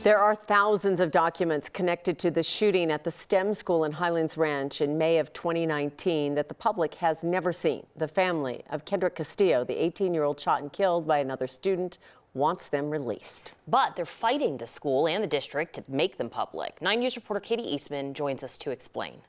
There are thousands of documents connected to the shooting at the STEM school in Highlands Ranch in May of 2019 that the public has never seen. The family of Kendrick Castillo, the 18-year-old shot and killed by another student, wants them released. But they're fighting the school and the district to make them public. 9 News reporter Katie Eastman joins us to explain.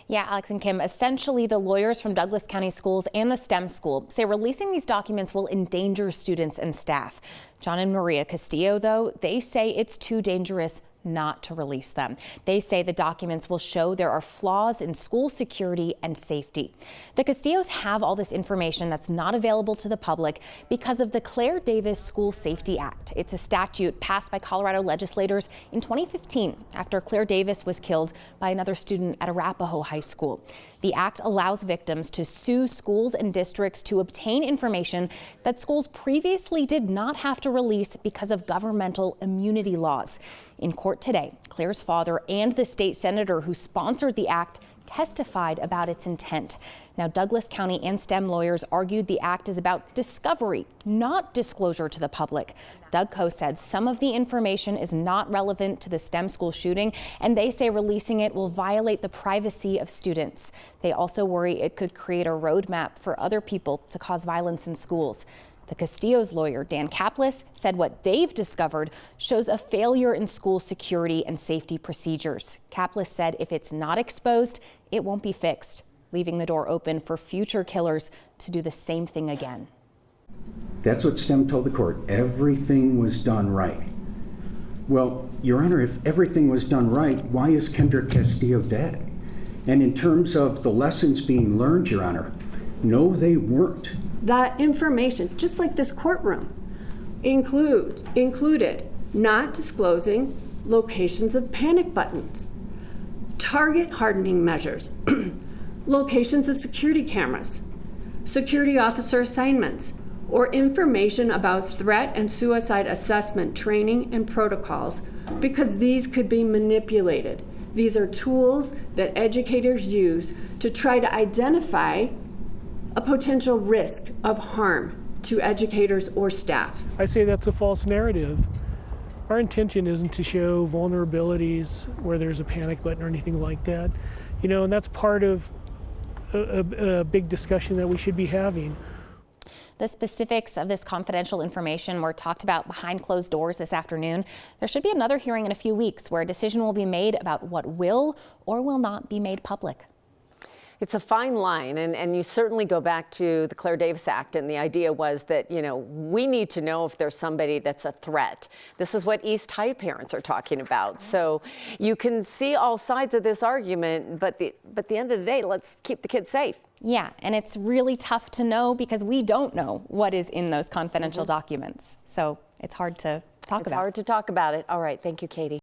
Yeah, Alex and Kim, essentially the lawyers from Douglas County Schools and the STEM school say releasing these documents will endanger students and staff. John and Maria Castillo, though, they say it's too dangerous not to release them. They say the documents will show there are flaws in school security and safety. The Castillos have all this information that's not available to the public because of the Claire Davis School Safety Act. It's a statute passed by Colorado legislators in 2015 after Claire Davis was killed by another student at Arapahoe High School. The act allows victims to sue schools and districts to obtain information that schools previously did not have to release because of governmental immunity laws. In court today, Claire's father and the state senator who sponsored the act testified about its intent. Now, Douglas County and STEM lawyers argued the act is about discovery, not disclosure to the public. Doug Coe said some of the information is not relevant to the STEM school shooting, and they say releasing it will violate the privacy of students. They also worry it could create a roadmap for other people to cause violence in schools. The Castillo's lawyer, Dan Kaplis, said what they've discovered shows a failure in school security and safety procedures. Kaplis said if it's not exposed, it won't be fixed, leaving the door open for future killers to do the same thing again. That's what STEM told the court. Everything was done right. Well, Your Honor, if everything was done right, why is Kendrick Castillo dead? And in terms of the lessons being learned, Your Honor, no, they weren't. That information, just like this courtroom, included not disclosing locations of panic buttons, target hardening measures, locations of security cameras, security officer assignments, or information about threat and suicide assessment training and protocols, because these could be manipulated. These are tools that educators use to try to identify a potential risk of harm to educators or staff. I say that's a false narrative. Our intention isn't to show vulnerabilities where there's a panic button or anything like that. You know, and that's part of a big discussion that we should be having. The specifics of this confidential information were talked about behind closed doors this afternoon. There should be another hearing in a few weeks where a decision will be made about what will or will not be made public. It's a fine line, and you certainly go back to the Claire Davis Act, and the idea was that, you know, we need to know if there's somebody that's a threat. This is what East High parents are talking about. So you can see all sides of this argument, but at the end of the day, let's keep the kids safe. Yeah, and it's really tough to know because we don't know what is in those confidential documents. So it's hard to talk about. It's hard to talk about it. All right, thank you, Katie.